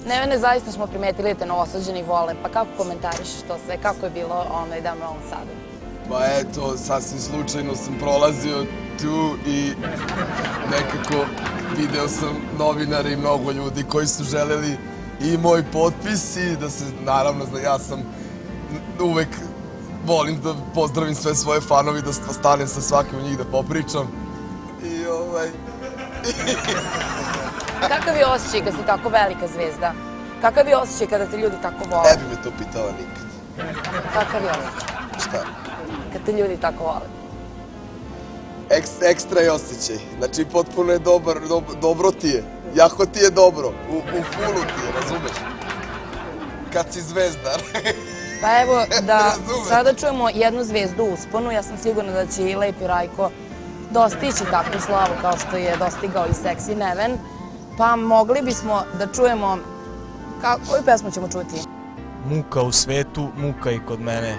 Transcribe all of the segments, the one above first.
Nevene, zaista smo primetili da te novosađeni vole, pa kako komentarišeš to sve? Kako je bilo onaj dan u Novom Sadu? Pa eto, sasvim slučajno sam prolazio tu i nekako video sam novinare i mnogo ljudi koji su želeli i moj potpis i da se, naravno, ja sam uvek volim da pozdravim sve svoje fanovi, da stanem sa svakim od njih da popričam. I Kakav je osjećaj kad si tako velika zvezda? Kakav je osjećaj kada te ljudi tako vole? Ne bi me to pitala nikad. Kakav je osjećaj Šta? kad te ljudi tako vole? Ekstra je osjećaj. Znači, potpuno je dobro ti je. Jako ti je dobro. U fulu ti je, razumeš? Kad si zvezdar. Pa evo, da sada čujemo jednu zvezdu u usponu. Ja sam sigurna da će i Lepi Rajko dostići takvu slavu kao što je dostigao i Seksi Neven. Pa mogli bismo da čujemo... Koju pesmu ćemo čuti? Muka u svetu, muka i kod mene.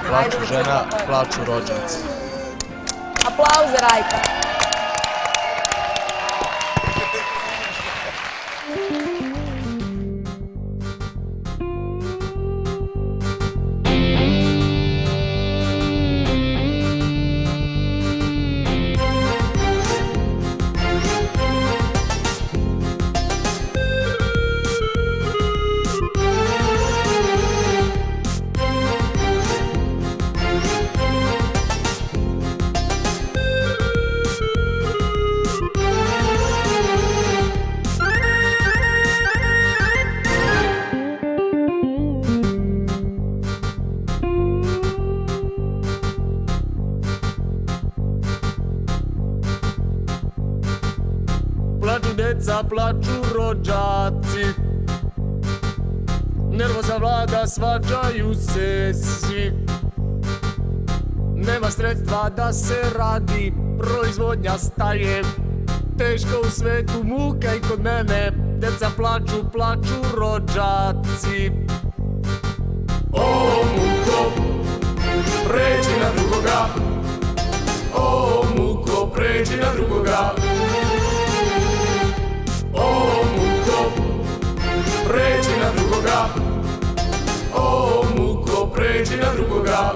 Plaču žena, plaču rođenci. Aplauz za Rajka. Plaču deca, plaču rođaci, nervoza vlada, svađaju se svi. Nema sredstva da se radi, proizvodnja staje, teško u svetu, muka i kod mene. Deca plaču, plaču rođaci. O muko, pređi na drugoga. O muko, pređi na drugoga. O muko, pređi na drugoga. O muko, pređi na drugoga.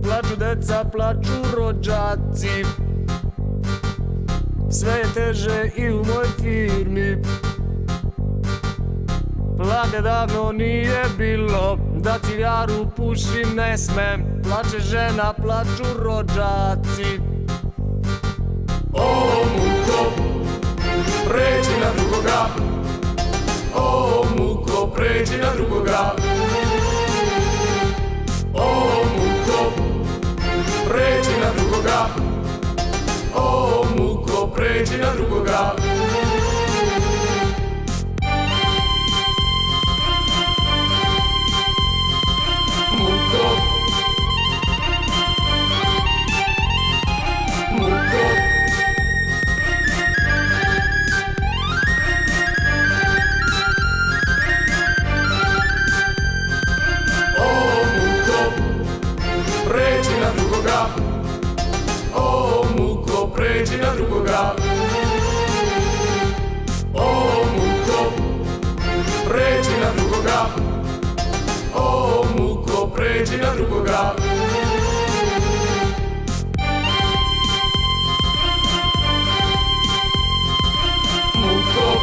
Plaču deca, plaču rođaci, sve je teže i u mojoj firmi. Plate davno nije bilo, da cigaru pušim ne smem. Plače žena, plaču rođaci. O muko, pređi na drugoga. O muko, pređi na drugoga. O muko, pređi na drugoga. O muko, pređi na drugoga. Muko, muko. O muko, pređi na drugoga. O muko, pređi na drugoga. O muko, pređi na drugoga. O muko, pređi na drugoga. Muko.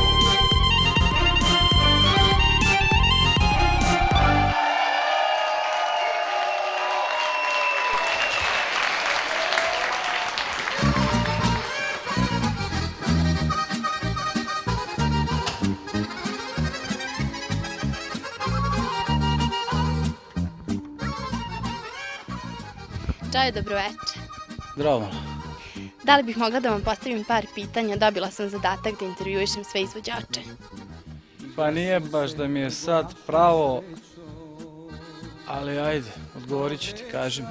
Čajo, dobro večer. Zdravo. Da li bih mogla da vam postavim par pitanja? Dobila sam zadatak da intervjuišem sve izvođače. Pa nije baš da mi je sad pravo, ali ajde, odgovorit ću ti, kaži mi.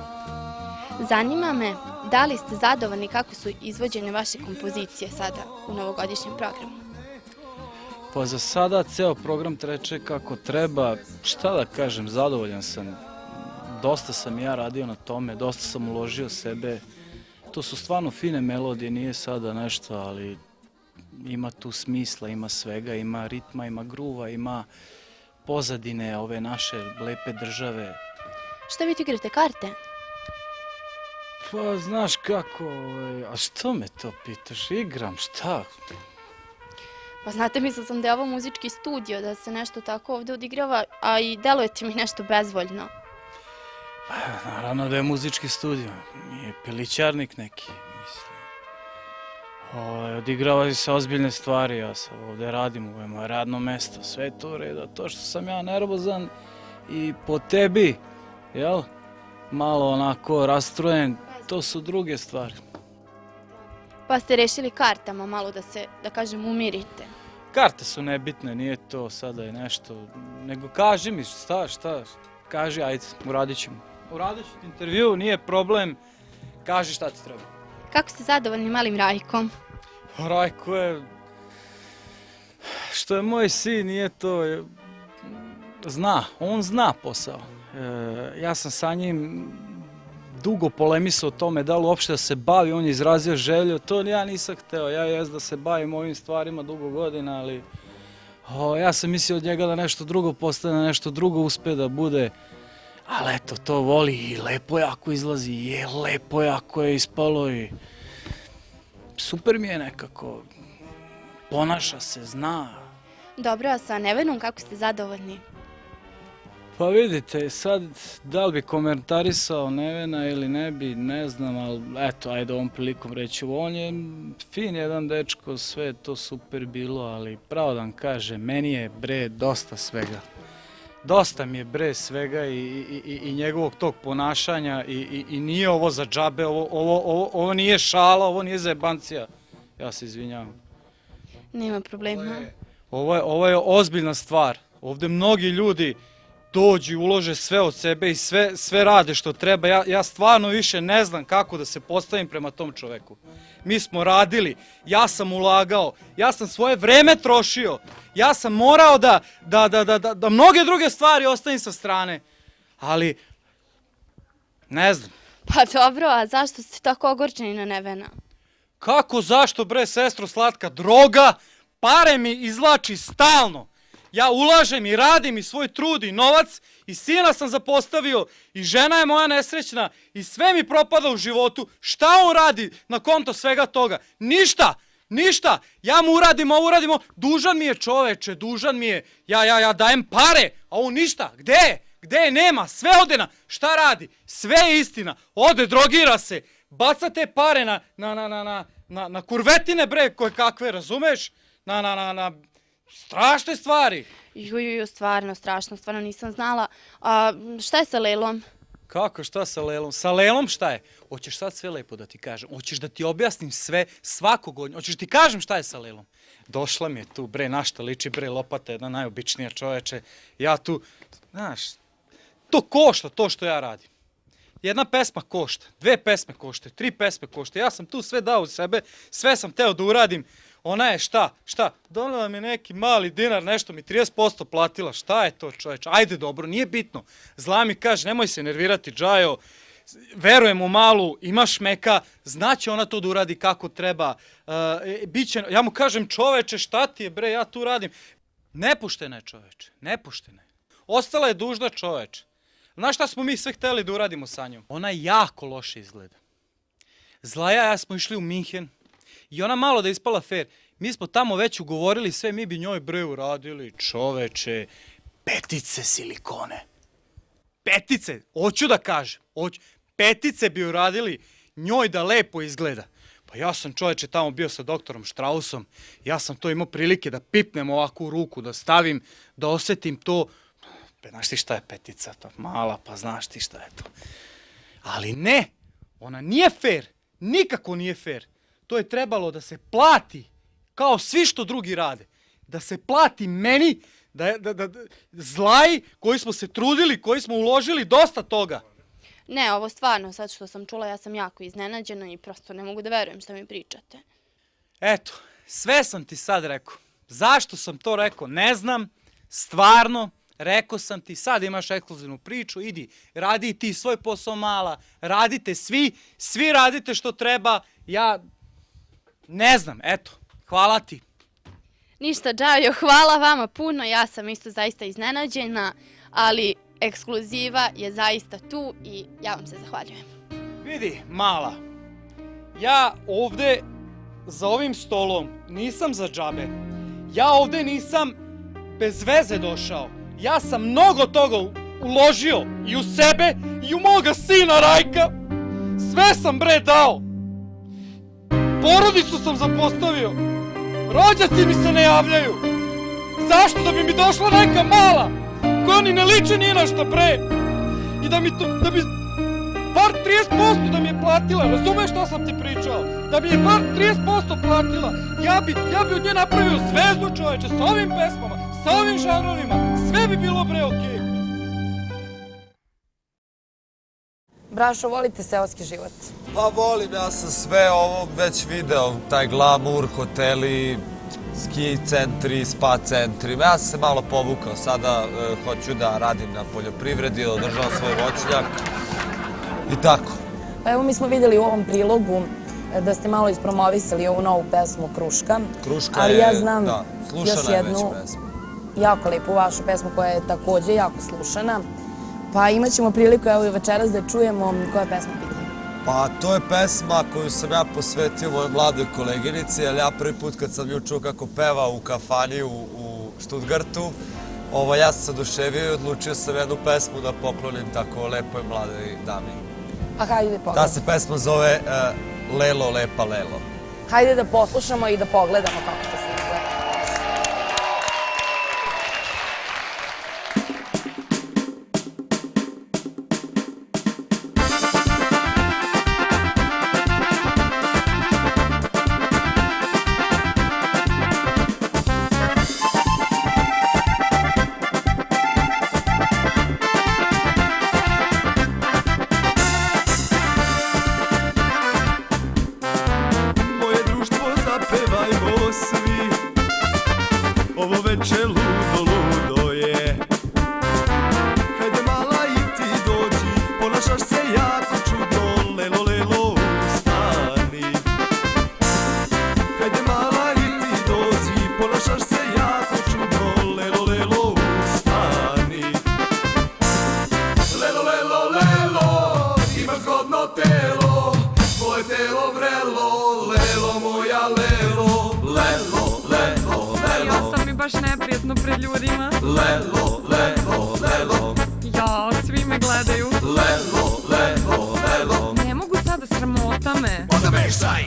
Zanima me da li ste zadovoljni kako su izvođene vaše kompozicije sada u novogodišnjem programu? Pa za sada ceo program treče kako treba. Šta da kažem, zadovoljan sam. Dosta sam ja radio na tome, dosta sam uložio sebe. To su stvarno fine melodije, nije sada nešto, ali ima tu smisla, ima svega, ima ritma, ima gruva, ima pozadine ove naše lepe države. Šta vi tu igrate karte? Pa znaš kako, a što me to pitaš, igram, šta? Pa znate, mislila sam da je ovo muzički studio, da se nešto tako ovde odigrava, a i delujete mi nešto bezvoljno. Pa naravno da je muzički studio, nije pilićarnik neki, mislim. Odigravaju se ozbiljne stvari, ja sam ovde radim, ovo je moje radno mesto, sve je to u redu. To što sam ja nervozan i po tebi, jel, malo onako rastrojen, to su druge stvari. Pa ste rešili kartama malo da se, da kažem, umirite. Karte su nebitne, nije to sada je nešto, nego kaži mi šta, kaži, ajde, uradit ćemo. Uradit ću ti intervju, nije problem, kaži šta ti treba. Kako ste zadovoljni malim Rajkom? Rajko je, što je moj sin, nije to, on zna posao. Ja sam sa njim dugo polemisao o tome da li uopšte da se bavi, on je izrazio želju, to ja nisam hteo, ja jes da se bavim ovim stvarima dugo godina, ali ja sam mislio od njega da nešto drugo postane, nešto drugo uspe da bude, ali eto, to voli i lepo je ako izlazi, lepo je ako je ispalo i super mi je nekako, ponaša se, zna. Dobro, a sa Nevenom kako ste zadovoljni? Pa vidite, sad da li bi komentarisao Nevena ili ne bi, ne znam, ali eto, ajde ovom prilikom reći, on je fin jedan dečko, sve je to super bilo, ali pravo da vam kažem, meni je bre dosta svega. Dosta mi je bre svega i njegovog tog ponašanja i nije ovo za džabe, ovo nije šala, ovo nije zajebancija. Ja se izvinjavam. Nema problema. Ovo je ozbiljna stvar. Ovde mnogi ljudi dođu i ulože sve od sebe i sve rade što treba. Ja stvarno više ne znam kako da se postavim prema tom čoveku. Mi smo radili, ja sam ulagao, ja sam svoje vreme trošio, ja sam morao da mnoge druge stvari ostavim sa strane, ali ne znam. Pa dobro, a zašto ste tako ogorčeni na Nevena? Kako, zašto bre, sestro slatka, droga, pare mi izvlači stalno. Ja ulažem i radim i svoj trud i novac i sina sam zapostavio i žena je moja nesrećna i sve mi propada u životu. Šta on radi na konto svega toga? Ništa. Ja mu uradim ovo, dužan mi je čoveče, dužan mi je. Ja dajem pare, a on ništa. Gde je? Nema, sve ode šta radi? Sve je istina. Ode, drogira se, baca te pare na kurvetine bre koje kakve, razumeš? Na strašne stvari. Juju, stvarno, strašno, stvarno nisam znala. A šta je sa Lelom? Kako, šta sa Lelom? Sa Lelom šta je? Hoćeš sad sve lepo da ti kažem. Hoćeš da ti objasnim sve, svakog od njih. Hoćeš da ti kažem šta je sa Lelom? Došla mi je tu, bre, na šta liči, bre, lopata, jedna najobičnija čoveče. Ja tu, znaš, to košta, to što ja radim. Jedna pesma košta, 2 pesme košta, 3 pesme košta. Ja sam tu sve dao od sebe, sve sam teo da uradim. Ona je šta? Donela mi neki mali dinar, nešto mi 30% platila. Šta je to, čoveče? Ajde, dobro, nije bitno. Zla mi kaže, nemoj se nervirati, Džajo. Verujem u Malu, imaš meka, znaće ona to da uradi kako treba. Ja mu kažem, čoveče, šta ti je, bre, ja tu radim. Nepuštena je, čoveče, nepuštena je. Ostala je dužna, čoveče. Znaš šta smo mi sve hteli da uradimo sa njom? Ona jako loše izgleda. Zla ja smo išli u Minhen. I ona malo da ispala fair. Mi smo tamo već ugovorili sve, mi bi njoj bre uradili, čoveče, 5 silikone. 5, hoću da kažem, 5 bi uradili njoj da lepo izgleda. Pa ja sam, čoveče, tamo bio sa doktorom Štrausom, ja sam to imao prilike da pipnem ovako u ruku, da stavim, da osetim to. Znaš ti šta je 5, to mala, pa znaš ti šta je to. Ali ne, ona nije fair, nikako nije fair. To je trebalo da se plati, kao svi što drugi rade. Da se plati meni, zlaji koji smo se trudili, koji smo uložili dosta toga. Ne, ovo stvarno, sad što sam čula, ja sam jako iznenađena i prosto ne mogu da verujem šta mi pričate. Eto, sve sam ti sad rekao. Zašto sam to rekao, ne znam. Stvarno, rekao sam ti, sad imaš ekskluzivnu priču, idi, radi ti svoj posao mala, radite svi radite što treba, ja ne znam, eto, hvala ti. Ništa, Džajo, hvala vama puno, ja sam isto zaista iznenađena, ali ekskluziva je zaista tu i ja vam se zahvaljujem. Vidi, mala, ja ovde za ovim stolom nisam za džabe. Ja ovde nisam bez veze došao. Ja sam mnogo toga uložio i u sebe i u moga sina Rajka. Sve sam bre dao. Porodicu sam zapostavio. Rođaci mi se ne javljaju. Zašto? Da bi mi došla neka mala koja ni ne liči ni na šta bre. I da bi bar 30% da mi je platila, razumeš šta sam ti pričao? Da mi je bar 30% platila, ja bi od nje napravio zvezdu, čoveče, sa ovim pesmama, sa ovim žanrovima, sve bi bilo bre okej. Brašo, volite seoski život? Pa volim, ja sam sve ovo već video, taj glamur, hoteli, ski centri, spa centri. Ja sam se malo povukao, sada hoću da radim na poljoprivredi, da održavam svoj voćnjak i tako. Pa evo mi smo vidjeli u ovom prilogu da ste malo ispromovisali ovu novu pesmu Kruška. Kruška ali je, ja znam da, još slušana je već jednu pesma. jako lepu vašu pesmu koja je takođe jako slušana. Pa imat ćemo priliku evo i večeras da čujemo koja je pesma pitanja. Pa to je pesma koju sam ja posvetio mojoj mladoj koleginici, jer ja prvi put kad sam nju čuo kako peva u kafani u Stuttgartu, ja sam se oduševio i odlučio sam jednu pesmu da poklonim tako lepoj mladoj dami. Pa hajde da Ta pogledamo. se pesma zove Lelo, lepa Lelo. Hajde da poslušamo i da pogledamo kako to se izgleda. Baš neprijatno pred ljudima. Lelo, lelo, lelo. Ja, svi me gledaju. Lelo, lelo, lelo. Ne mogu sada, sramota me. Onda mešaj!